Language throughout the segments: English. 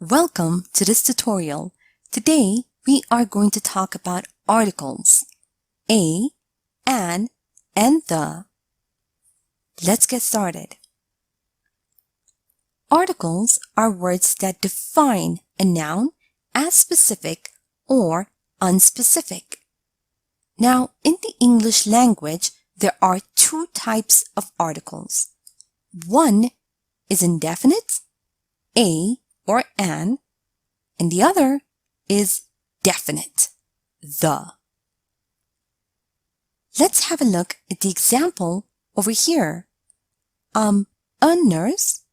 Welcome to this tutorial. Today we are going to talk about articles, a, an, and the. Let's get started. Articles are words that define a noun as specific or unspecific. Now, in the English language, there are two types of articles. One is indefinite, a or an, and the other is definite, the. Let's have a look at the example over here. A nurse.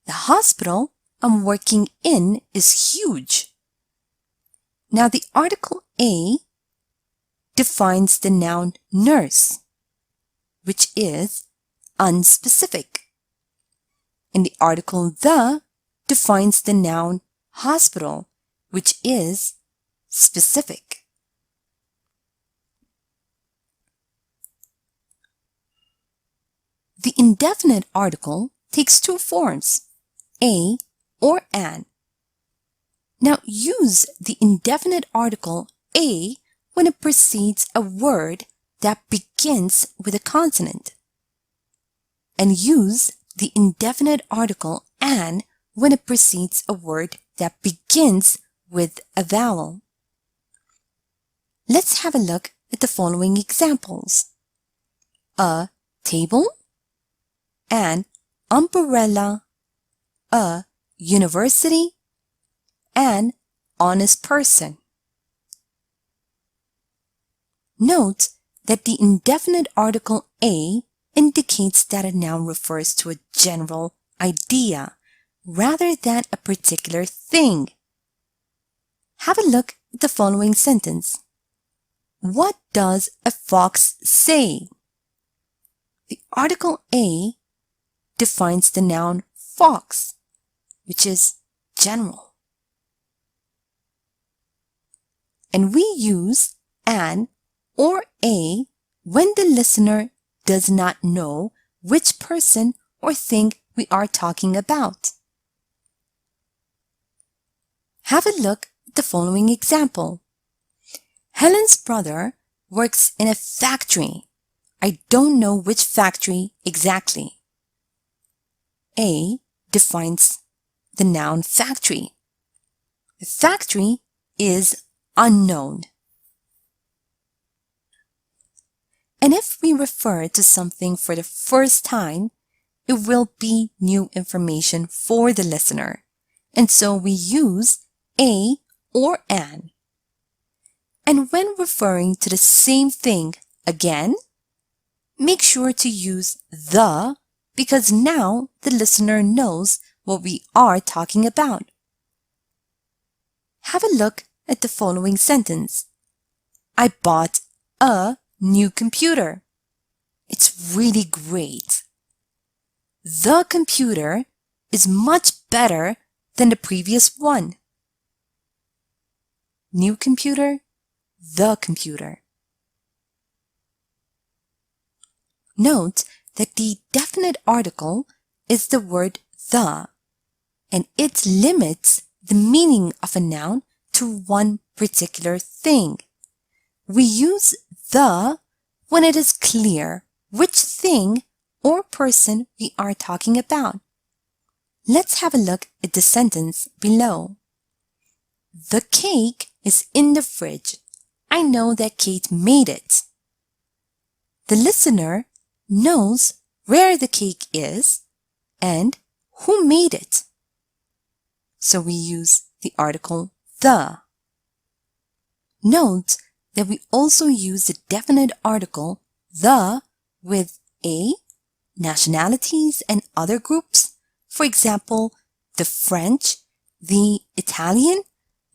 The hospital I'm working in is huge. Now the article a defines the noun nurse, which is unspecific. And the article the defines the noun hospital, which is specific. The indefinite article takes two forms, a or an. Now use the indefinite article a when it precedes a word that begins with a consonant, and use the indefinite article an when it precedes a word that begins with a vowel. Let's have a look at the following examples. A table, an umbrella, a university, an honest person. Note that the indefinite article a indicates that a noun refers to a general idea rather than a particular thing. Have a look at the following sentence. What does a fox say? The article a defines the noun fox, which is general. And we use an or a when the listener does not know which person or thing we are talking about. Have a look at the following example. Helen's brother works in a factory. I don't know which factory exactly. A defines the noun factory. The factory is unknown. And if we refer to something for the first time, it will be new information for the listener. And so we use a or an. And when referring to the same thing again, make sure to use the, because now the listener knows what we are talking about. Have a look at the following sentence. I bought a new computer. It's really great. The computer is much better than the previous one. New computer, the computer. Note that the definite article is the word the, and it limits the meaning of a noun to one particular thing. We use the when it is clear which thing or person we are talking about. Let's have a look at the sentence below. The cake is in the fridge. I know that Kate made it. The listener knows where the cake is and who made it. So we use the article the. Note that we also use the definite article the with a, nationalities and other groups. For example, the French, the Italian,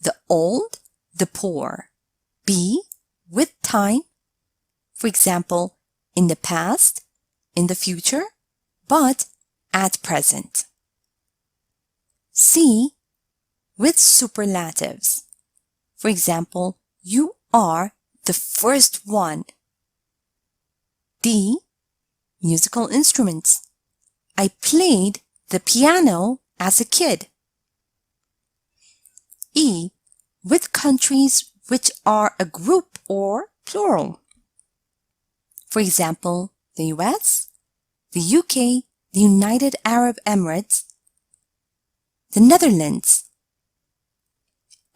the old, the poor. B with time. For example, in the past, in the future, but at present. C with superlatives. For example, you are the first one. D, musical instruments. I played the piano as a kid. E, with countries which are a group or plural. For example, the US, the UK, the United Arab Emirates, the Netherlands.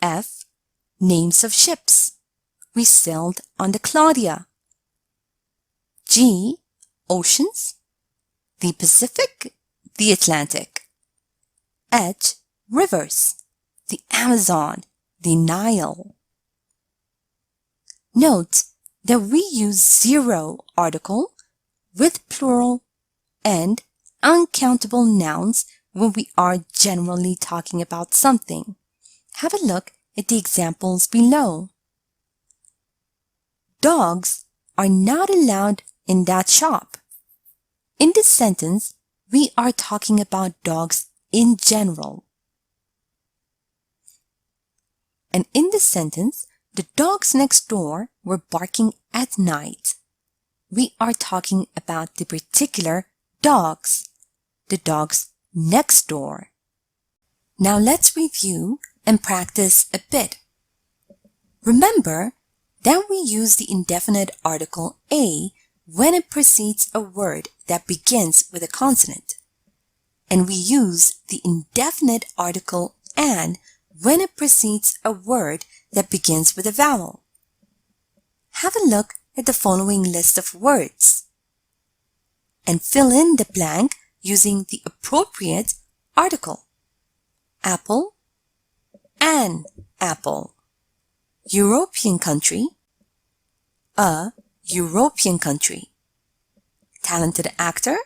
F, names of ships. We sailed on the Claudia. G, oceans. The Pacific, the Atlantic. H, rivers. The Amazon, the Nile. Note that we use zero article with plural and uncountable nouns when we are generally talking about something. Have a look at the examples below. Dogs are not allowed in that shop. In this sentence, we are talking about dogs in general. And in this sentence, the dogs next door were barking at night. We are talking about the particular dogs, the dogs next door. Now let's review and practice a bit. Remember that we use the indefinite article a when it precedes a word that begins with a consonant. And we use the indefinite article an when it precedes a word that begins with a vowel. Have a look at the following list of words and fill in the blank using the appropriate article. Apple, an apple. European country, a European country. Talented actor,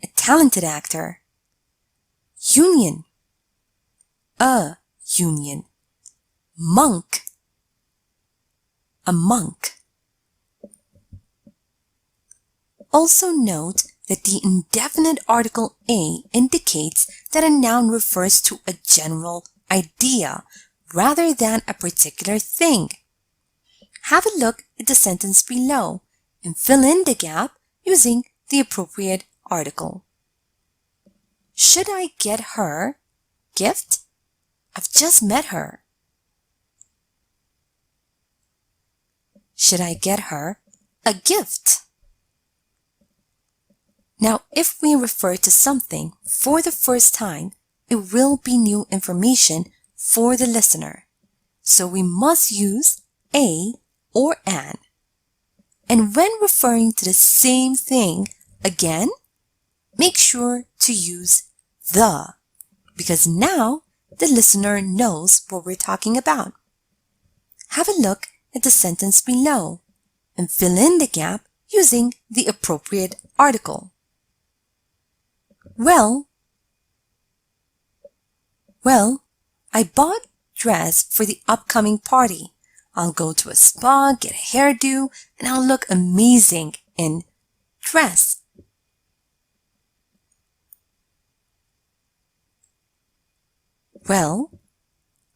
a talented actor. Union, a union. Monk, a monk. Also note that the indefinite article a indicates that a noun refers to a general idea rather than a particular thing. Have a look at the sentence below and fill in the gap using the appropriate article. Should I get her gift? I've just met her. Should I get her a gift? Now, if we refer to something for the first time, it will be new information for the listener. So we must use a or an. And when referring to the same thing again, make sure to use the, because now the listener knows what we're talking about. Have a look at the sentence below and fill in the gap using the appropriate article. Well, I bought a dress for the upcoming party. I'll go to a spa, get a hairdo, and I'll look amazing in dress. Well,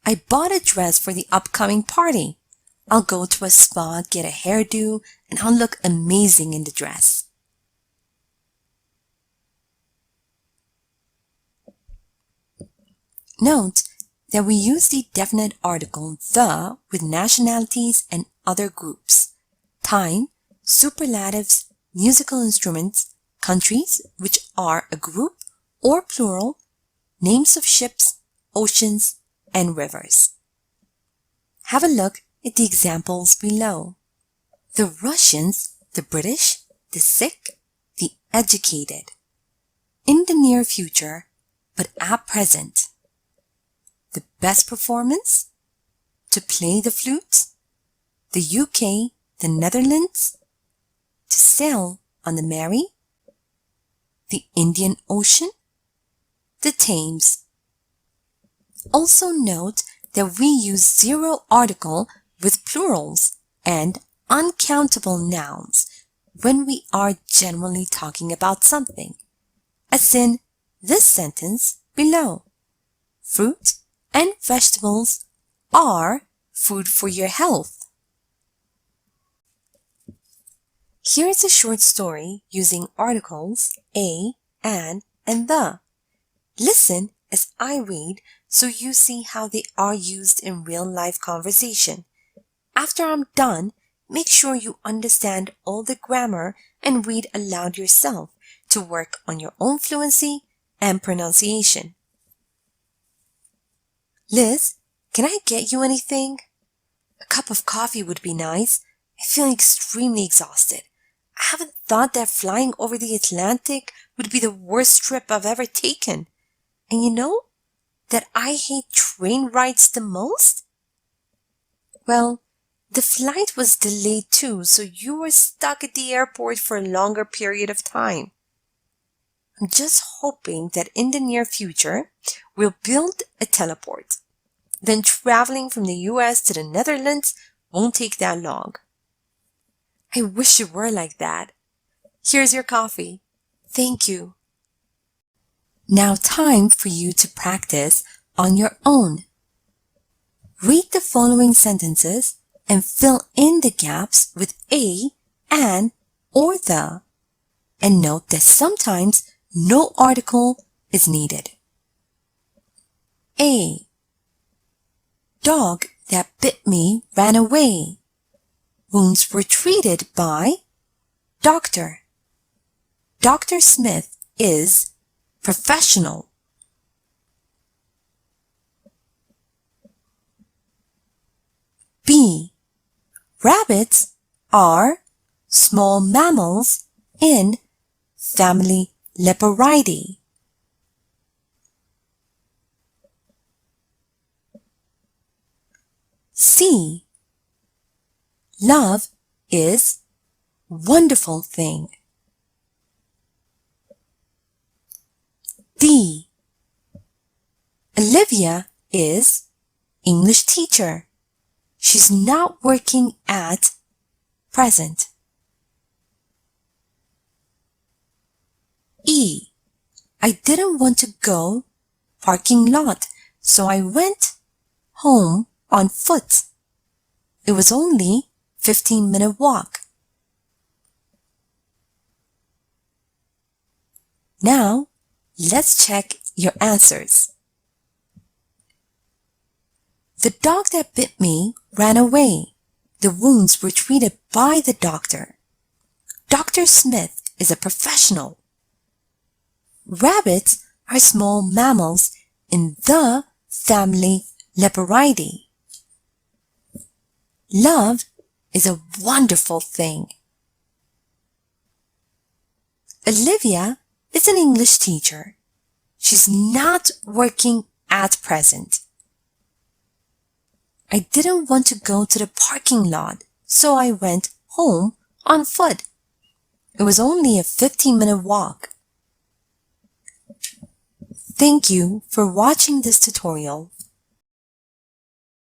I bought a dress for the upcoming party. I'll go to a spa, get a hairdo, and I'll look amazing in the dress. Note that we use the definite article the with nationalities and other groups, time, superlatives, musical instruments, countries which are a group or plural, names of ships, oceans, and rivers. Have a look at the examples below. The Russians, the British, the sick, the educated. In the near future, but at present. The best performance, to play the flute, the UK, the Netherlands, to sail on the Mary, the Indian Ocean, the Thames. Also note that we use zero article with plurals and uncountable nouns when we are generally talking about something, as in this sentence below. Fruit and vegetables are food for your health. Here's a short story using articles a, an, and the. Listen as I read so you see how they are used in real-life conversation. After I'm done, make sure you understand all the grammar and read aloud yourself to work on your own fluency and pronunciation. Liz, can I get you anything? A cup of coffee would be nice. I feel extremely exhausted. I haven't thought that flying over the Atlantic would be the worst trip I've ever taken. And you know that I hate train rides the most? Well, the flight was delayed too, so you were stuck at the airport for a longer period of time. I'm just hoping that in the near future, we'll build a teleport. Then traveling from the US to the Netherlands won't take that long. I wish it were like that. Here's your coffee. Thank you. Now time for you to practice on your own. Read the following sentences and fill in the gaps with a, an, or the. And note that sometimes no article is needed. A. Dog that bit me ran away. Wounds were treated by doctor. Dr. Smith is professional. B. Rabbits are small mammals in family Leporidae. C. Love is wonderful thing. D. Olivia is English teacher. She's not working at present. E. I didn't want to go parking lot, so I went home on foot. It was only 15-minute walk. Now, let's check your answers. The dog that bit me ran away. The wounds were treated by the doctor. Dr. Smith is a professional. Rabbits are small mammals in the family Leporidae. Love is a wonderful thing. Olivia is an English teacher. She's not working at present. I didn't want to go to the parking lot, so I went home on foot. It was only a 15-minute walk. Thank you for watching this tutorial.